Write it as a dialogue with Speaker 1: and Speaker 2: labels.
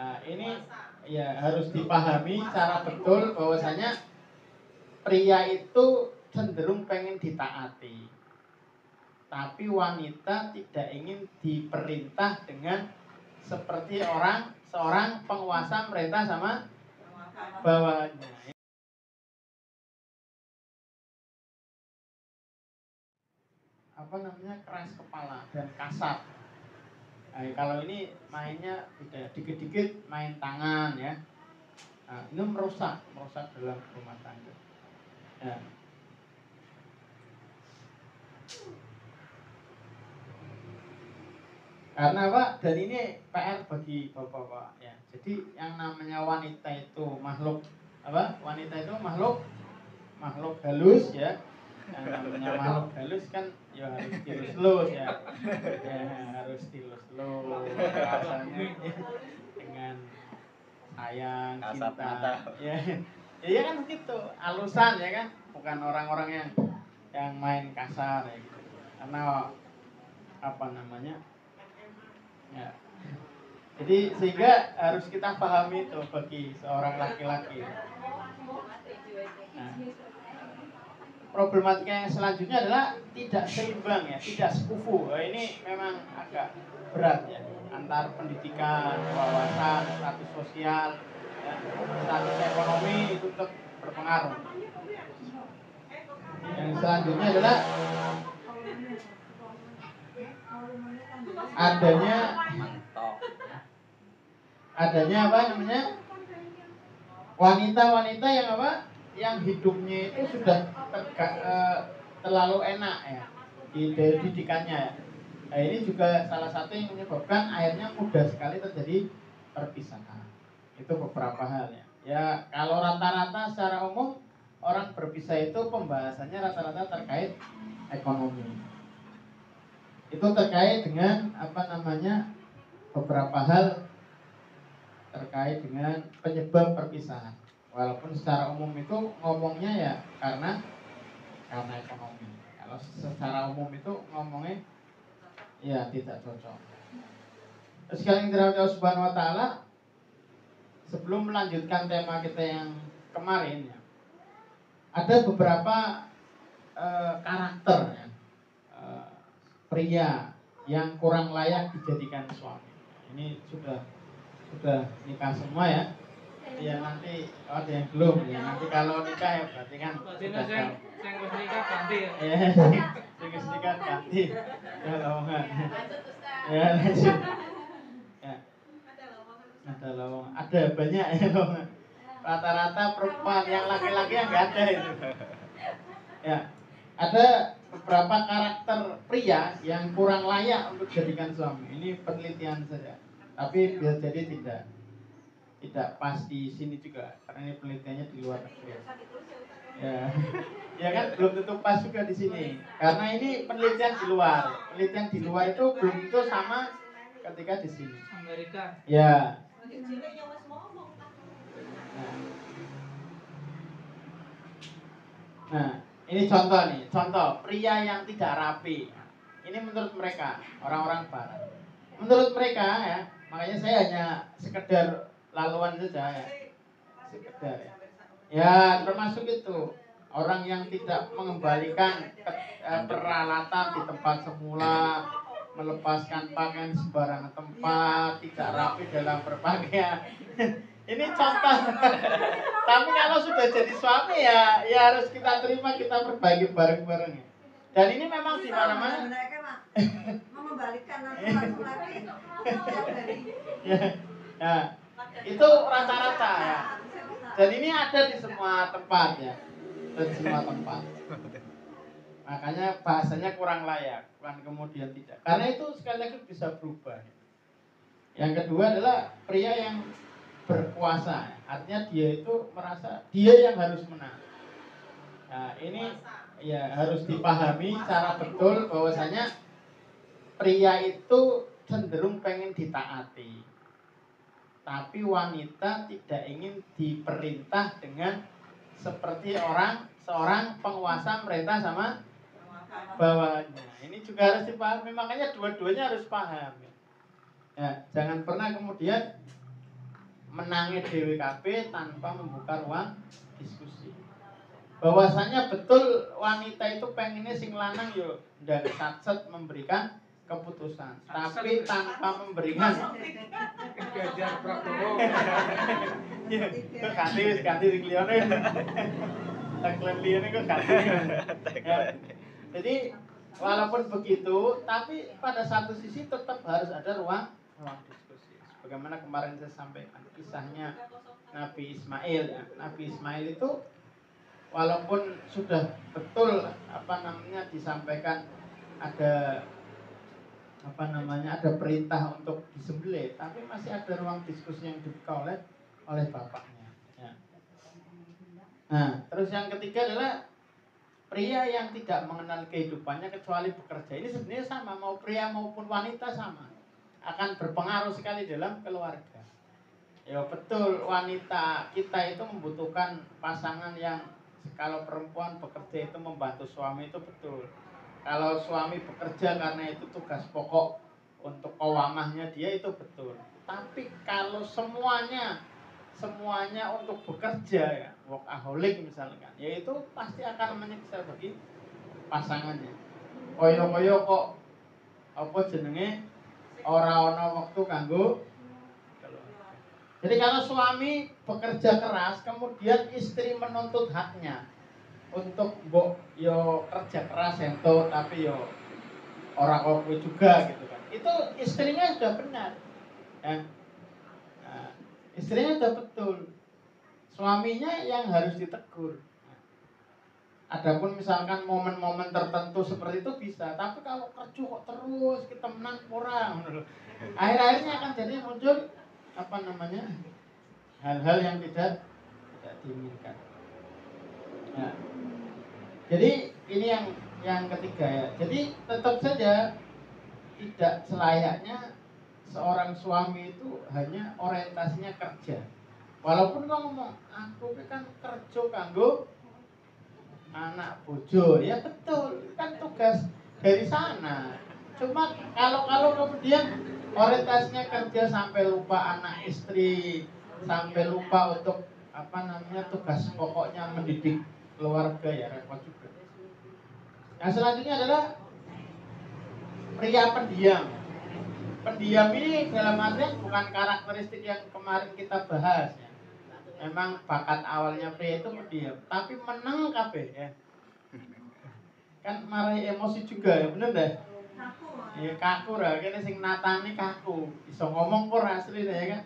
Speaker 1: Nah, ini ya harus dipahami secara betul bahwasanya pria itu cenderung pengen ditaati, tapi wanita tidak ingin diperintah dengan seperti seorang penguasa merintah sama bawahannya. Apa namanya, keras kepala dan kasar. Nah, kalau ini mainnya tidak dikit-dikit main tangan ya. Nah, ini merusak dalam rumah tangga. Ya. Karena apa? Dan ini PR bagi bapak-bapak ya. Jadi yang namanya wanita itu makhluk apa? Wanita itu makhluk halus ya. Yang namanya makhluk halus kan ya harus dilus-lus ya. Ya harus dilus-lus rasanya dengan sayang, cinta. Ya. Ya kan begitu, halusan ya kan, bukan orang-orang yang main kasar ya gitu. Karena apa namanya? Ya. Jadi sehingga harus kita pahami itu bagi seorang laki-laki. Nah, problematika yang selanjutnya adalah tidak seimbang ya, tidak sekufu. Nah, ini memang agak berat ya, antar pendidikan, wawasan, status sosial, ya, status ekonomi itu tetap berpengaruh. Yang selanjutnya adalah adanya apa namanya, wanita-wanita yang apa, yang hidupnya itu sudah terlalu enak ya dari didikannya ya. Nah, ini juga salah satu yang menyebabkan akhirnya mudah sekali terjadi perpisahan. Itu beberapa hal ya. Ya kalau rata-rata secara umum orang berpisah itu pembahasannya rata-rata terkait ekonomi. Itu terkait dengan apa namanya, beberapa hal terkait dengan penyebab perpisahan. Walaupun secara umum itu ngomongnya ya karena ekonomi. Kalau secara umum itu ngomongnya ya tidak cocok. Terus sekali dirahmati Allah Subhanahu wa taala, sebelum melanjutkan tema kita yang kemarin ya, ada beberapa karakter ya, pria yang kurang layak dijadikan suami. Ini sudah nikah semua ya. Ya nanti ada yang belum ya. Nanti kalau nikah ya berarti kan sudah tahu. Yang nikah ganti ya. Yang nikah ganti. Ya lowongan. Ya lanjut. Ya. Ada lowongan. Ada banyak ya lowongan. Rata-rata perempuan, yang laki-laki yang nggak ada itu. Ya. Ada beberapa karakter pria yang kurang layak untuk dijadikan suami. Ini penelitian saja. Tapi bisa jadi tidak pas di sini juga, karena ini penelitiannya di luar negeri. Ya kan belum tentu pas juga di sini, karena ini penelitian di luar. Penelitian di luar itu belum tentu sama ketika di sini. Amerika. Ya. Nah, ini contoh pria yang tidak rapi. Ini menurut mereka, orang-orang barat. Menurut mereka ya, makanya saya hanya sekedar laluan saja ya. Sekedar ya. Ya, termasuk itu orang yang tidak mengembalikan peralatan di tempat semula, melepaskan pakaian sembarangan tempat, tidak rapi dalam berpakaian. Ini contoh. Tapi kalau sudah jadi suami ya harus kita terima, kita perbaiki bareng-bareng. Dan ini memang di mana-mana. Mengembalikan langsung lagi. Ya, itu rata-rata ya. Dan ini ada di semua tempat ya. Dan semua tempat. Makanya bahasanya kurang layak, bukan kemudian tidak. Karena itu sekali lagi bisa berubah. Yang kedua adalah pria yang berkuasa. Artinya dia itu merasa dia yang harus menang. Nah, ini ya harus dipahami secara betul bahwasanya pria itu cenderung pengen ditaati, tapi wanita tidak ingin diperintah dengan seperti seorang penguasa merintah sama bawahannya. Ini juga harus dipahami, makanya dua-duanya harus paham. Ya, jangan pernah kemudian menangi dhewe kabeh tanpa membuka ruang diskusi. Bahwasanya betul wanita itu pengennya sing lanang yo ndak satset memberikan keputusan, tapi tanpa memberikan
Speaker 2: Ganjar Pranowo.
Speaker 1: kok ganti sing liyane. Tagline liyane kok ganti. Ya. Jadi walaupun begitu, tapi pada satu sisi tetap harus ada ruang diskusi. Bagaimana kemarin saya sampaikan kisahnya Nabi Ismail ya. Nabi Ismail itu walaupun sudah betul disampaikan ada ada perintah untuk disembelih, tapi masih ada ruang diskusi yang dibuka oleh bapaknya. Ya. Nah, terus yang ketiga adalah pria yang tidak mengenal kehidupannya kecuali bekerja. Ini sebenarnya sama, mau pria maupun wanita sama, akan berpengaruh sekali dalam keluarga. Ya betul, wanita kita itu membutuhkan pasangan yang kalau perempuan bekerja itu membantu suami itu betul. Kalau suami bekerja karena itu tugas pokok untuk kewamahnya dia itu betul. Tapi kalau semuanya untuk bekerja ya, workaholic misalkan, ya itu pasti akan menyiksa bagi pasangannya. Koyo-koyo kok ora ana wektu kanggo. Jadi kalau suami bekerja keras, kemudian istri menuntut haknya untuk yo kerja keras ento tapi yo orang kowe juga gitu kan. Itu istrinya sudah benar. Ya. Nah, istrinya sudah betul. Suaminya yang harus ditegur. Adapun misalkan momen-momen tertentu seperti itu bisa, tapi kalau kerja kok terus kita menang kurang, akhir-akhirnya akan jadi muncul hal-hal yang tidak diinginkan. Nah, jadi ini yang ketiga ya. Jadi tetap saja tidak selayaknya seorang suami itu hanya orientasinya kerja. Walaupun kau ngomong aku kan kerja kanggo anak bojo, ya betul, kan tugas dari sana. Cuma kalau kemudian orientasinya kerja sampai lupa anak istri, sampai lupa untuk tugas pokoknya mendidik keluarga, ya repot juga. Yang selanjutnya adalah pria pendiam. Pendiam ini dalam artian bukan karakteristik yang kemarin kita bahas ya. Memang bakat awalnya pria itu pendiam, tapi meneng kabeh ya. Kan marai emosi juga ya, bener deh. Ya kaku lah, kene sing natani kaku. Iso ngomong pun asli ya kan.